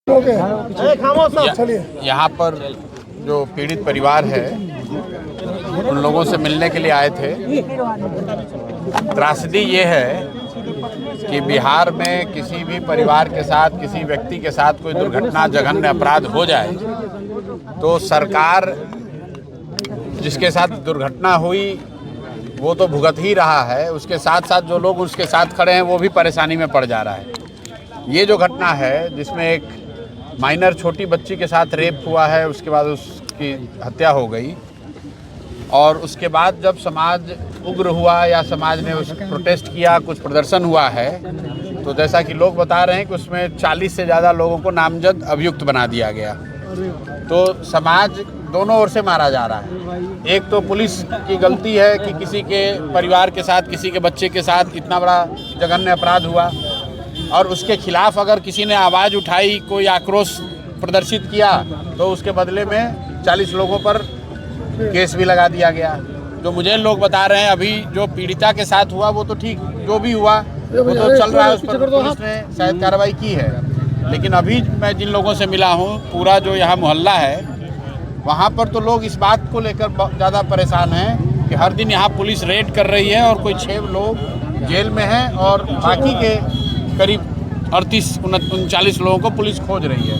यहाँ पर जो पीड़ित परिवार है उन लोगों से मिलने के लिए आए थे। त्रासदी ये है कि बिहार में किसी भी परिवार के साथ, किसी व्यक्ति के साथ कोई दुर्घटना, जघन्य अपराध हो जाए तो सरकार जिसके साथ दुर्घटना हुई वो तो भुगत ही रहा है, उसके साथ साथ जो लोग उसके साथ खड़े हैं वो भी परेशानी में पड़ जा रहा है। ये जो घटना है जिसमें एक माइनर छोटी बच्ची के साथ रेप हुआ है, उसके बाद उसकी हत्या हो गई और उसके बाद जब समाज उग्र हुआ या समाज ने उस प्रोटेस्ट किया, कुछ प्रदर्शन हुआ है, तो जैसा कि लोग बता रहे हैं कि उसमें 40 से ज़्यादा लोगों को नामजद अभियुक्त बना दिया गया। तो समाज दोनों ओर से मारा जा रहा है। एक तो पुलिस की गलती है कि किसी के परिवार के साथ, किसी के बच्चे के साथ इतना बड़ा जघन्य अपराध हुआ और उसके खिलाफ अगर किसी ने आवाज़ उठाई, कोई आक्रोश प्रदर्शित किया तो उसके बदले में 40 लोगों पर केस भी लगा दिया गया। जो मुझे लोग बता रहे हैं अभी जो पीड़िता के साथ हुआ वो तो ठीक, जो भी हुआ वो तो चल रहा है, उस पर पुलिस ने शायद कार्रवाई की है। लेकिन अभी मैं जिन लोगों से मिला हूँ, पूरा जो यहाँ मोहल्ला है वहाँ पर तो लोग इस बात को लेकर ज़्यादा परेशान हैं कि हर दिन यहाँ पुलिस रेड कर रही है और कोई 6 लोग जेल में हैं और बाकी के करीब 38-39 लोगों को पुलिस खोज रही है।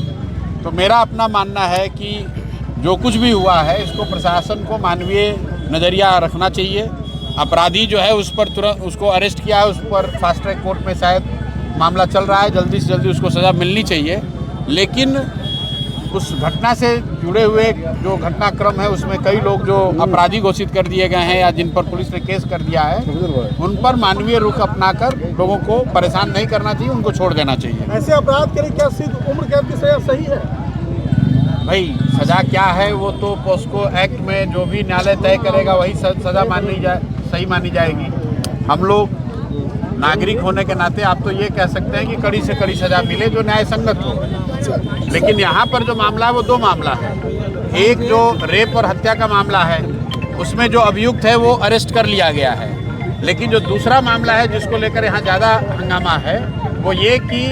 तो मेरा अपना मानना है कि जो कुछ भी हुआ है इसको प्रशासन को मानवीय नज़रिया रखना चाहिए। अपराधी जो है उस पर तुरंत उसको अरेस्ट किया है, उस पर फास्ट ट्रैक कोर्ट में शायद मामला चल रहा है, जल्दी से जल्दी उसको सज़ा मिलनी चाहिए। लेकिन उस घटना से जुड़े हुए जो घटनाक्रम है उसमें कई लोग जो अपराधी घोषित कर दिए गए हैं या जिन पर पुलिस ने केस कर दिया है, उन पर मानवीय रुख अपनाकर लोगों को परेशान नहीं करना चाहिए, उनको छोड़ देना चाहिए। ऐसे अपराध के लिए क्या सिर्फ उम्र कैद की सजा सही है? भाई सज़ा क्या है वो तो पोस्को एक्ट में जो भी न्यायालय तय करेगा वही सज़ा सही मानी जाएगी। हम लोग नागरिक होने के नाते आप तो ये कह सकते हैं कि कड़ी से कड़ी सज़ा मिले जो न्याय संगत हो। लेकिन यहाँ पर जो मामला है वो 2 मामला है। एक जो रेप और हत्या का मामला है उसमें जो अभियुक्त है वो अरेस्ट कर लिया गया है। लेकिन जो दूसरा मामला है जिसको लेकर यहाँ ज़्यादा हंगामा है वो ये कि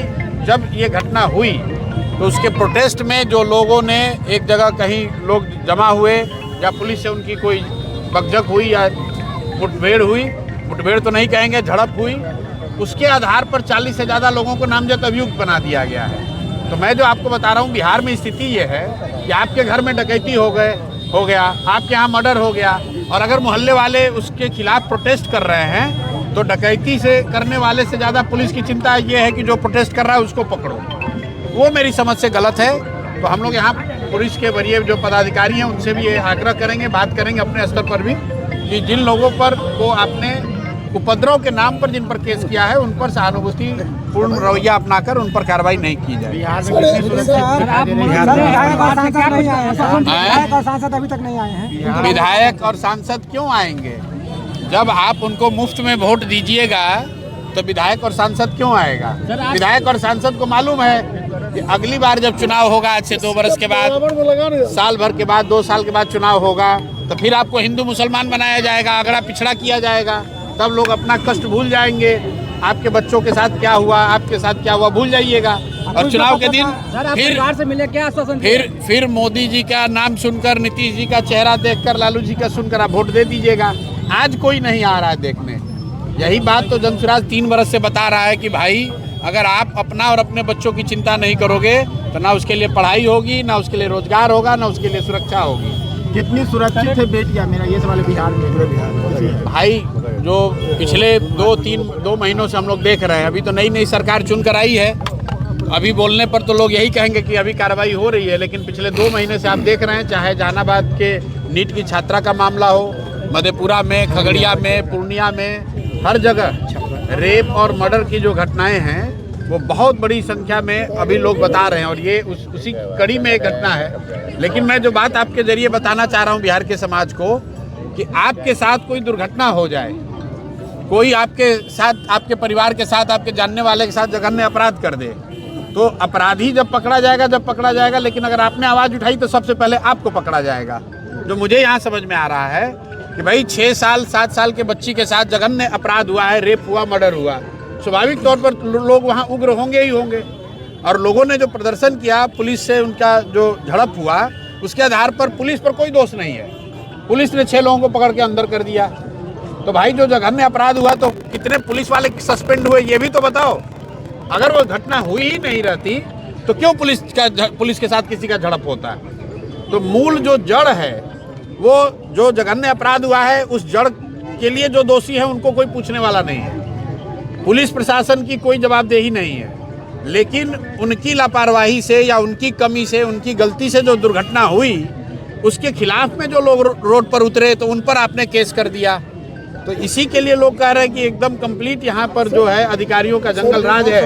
जब ये घटना हुई तो उसके प्रोटेस्ट में जो लोगों ने एक जगह कहीं लोग जमा हुए या पुलिस से उनकी कोई बकझक हुई या मुठभेड़ हुई, मुठभेड़ तो नहीं कहेंगे, झड़प हुई, उसके आधार पर 40 से ज़्यादा लोगों को नामजद अभियुक्त बना दिया गया है। तो मैं जो आपको बता रहा हूँ बिहार में स्थिति ये है कि आपके घर में डकैती हो गया, आपके यहाँ मर्डर हो गया और अगर मोहल्ले वाले उसके खिलाफ प्रोटेस्ट कर रहे हैं तो डकैती से करने वाले से ज़्यादा पुलिस की चिंता ये है कि जो प्रोटेस्ट कर रहा है उसको पकड़ो। वो मेरी समझ से गलत है। तो हम लोग यहाँ पुलिस के वरीय जो पदाधिकारी हैं उनसे भी ये आग्रह करेंगे, बात करेंगे अपने स्तर पर भी कि जिन लोगों पर को आपने उपद्रव के नाम पर जिन पर केस किया है उन पर सहानुभूति पूर्ण रवैया अपनाकर उन पर कार्रवाई नहीं की जाए। अभी तक नहीं आए हैं। विधायक और सांसद क्यों आएंगे? जब आप उनको मुफ्त में वोट दीजिएगा तो विधायक और सांसद क्यों आएगा? विधायक और सांसद को मालूम है कि अगली बार जब चुनाव होगा आज से 2 वर्ष के बाद, साल भर के बाद, 2 साल के बाद चुनाव होगा तो फिर आपको हिंदू मुसलमान बनाया जाएगा, अगड़ा पिछड़ा किया जाएगा, तब लोग अपना कष्ट भूल जाएंगे। आपके बच्चों के साथ क्या हुआ, आपके साथ क्या हुआ भूल जाइएगा। और चुनाव के दिन फिर मोदी जी का नाम सुनकर, नीतीश जी का चेहरा देखकर, लालू जी का सुनकर आप वोट दे दीजिएगा। आज कोई नहीं आ रहा है देखने। यही बात तो जनसुराज 3 बरस से बता रहा है कि भाई अगर आप अपना और अपने बच्चों की चिंता नहीं करोगे तो ना उसके लिए पढ़ाई होगी, ना उसके लिए रोजगार होगा, ना उसके लिए सुरक्षा होगी। कितनी सुरक्षित है बेटियां? मेरा ये सवाल बिहार में। भाई जो पिछले 2 महीनों से हम लोग देख रहे हैं, अभी तो नई सरकार चुन कर आई है, अभी बोलने पर तो लोग यही कहेंगे कि अभी कार्रवाई हो रही है, लेकिन पिछले 2 महीने से आप देख रहे हैं, चाहे जहानाबाद के नीट की छात्रा का मामला हो, मधेपुरा में, खगड़िया में, पूर्णिया में, हर जगह रेप और मर्डर की जो घटनाएं हैं वो बहुत बड़ी संख्या में अभी लोग बता रहे हैं और ये उसी कड़ी में एक घटना है। लेकिन मैं जो बात आपके जरिए बताना चाह रहा हूँ बिहार के समाज को कि आपके साथ कोई दुर्घटना हो जाए, कोई आपके साथ, आपके परिवार के साथ, आपके जानने वाले के साथ जघन्य अपराध कर दे, तो अपराधी जब पकड़ा जाएगा, लेकिन अगर आपने आवाज़ उठाई तो सबसे पहले आपको पकड़ा जाएगा। जो मुझे यहाँ समझ में आ रहा है कि भाई 6 साल 7 साल के बच्ची के साथ जघन्य अपराध हुआ है, रेप हुआ, मर्डर हुआ, स्वाभाविक तौर पर लोग वहाँ उग्र होंगे ही होंगे। और लोगों ने जो प्रदर्शन किया, पुलिस से उनका जो झड़प हुआ, उसके आधार पर पुलिस पर कोई दोष नहीं है। पुलिस ने 6 लोगों को पकड़ के अंदर कर दिया। तो भाई जो जघन्य अपराध हुआ तो कितने पुलिस वाले सस्पेंड हुए ये भी तो बताओ। अगर वो घटना हुई ही नहीं रहती तो क्यों पुलिस के साथ किसी का झड़प होता है? तो मूल जो जड़ है, वो जो जघन्य अपराध हुआ है, उस जड़ के लिए जो दोषी है उनको कोई पूछने वाला नहीं है। पुलिस प्रशासन की कोई जवाबदेही नहीं है, लेकिन उनकी लापरवाही से या उनकी कमी से, उनकी गलती से जो दुर्घटना हुई, उसके खिलाफ में जो लोग रोड पर उतरे तो उन पर आपने केस कर दिया। तो इसी के लिए लोग कह रहे हैं कि एकदम कंप्लीट यहाँ पर जो है अधिकारियों का जंगल राज है।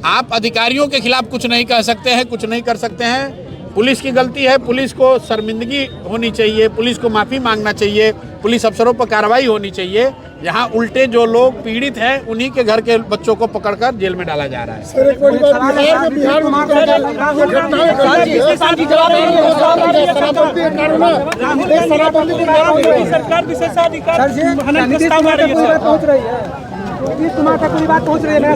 आप अधिकारियों के खिलाफ कुछ नहीं कह सकते हैं, कुछ नहीं कर सकते हैं। पुलिस की गलती है, पुलिस को शर्मिंदगी होनी चाहिए, पुलिस को माफ़ी मांगना चाहिए, पुलिस अफसरों पर कार्रवाई होनी चाहिए। यहाँ उल्टे जो लोग पीड़ित हैं उन्हीं के घर के बच्चों को पकड़कर जेल में डाला जा रहा है। नीतीश कुमार तक पूरी बात पहुंच रही है।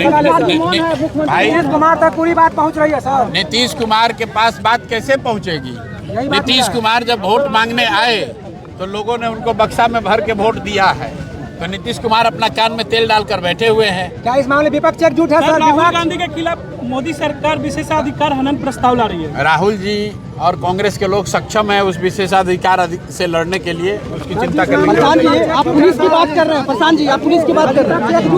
नीतीश कुमार तक पूरी बात पहुंच रही है सर। नीतीश कुमार के पास बात कैसे पहुंचेगी? नीतीश कुमार जब वोट मांगने आए तो लोगों ने उनको बक्सा में भर के वोट दिया है। तो नीतीश कुमार अपना कान में तेल डालकर बैठे हुए हैं। क्या इस मामले विपक्ष एकजुट है सर? राहुल गांधी के खिलाफ मोदी सरकार विशेषाधिकार हनन प्रस्ताव ला रही है। राहुल जी और कांग्रेस के लोग सक्षम है उस विशेषाधिकार से लड़ने के लिए, उसकी चिंता करने की जरूरत नहीं है। आप पुलिस की बात कर रहे हैं प्रशांत जी, आप पुलिस की बात कर रहे हैं।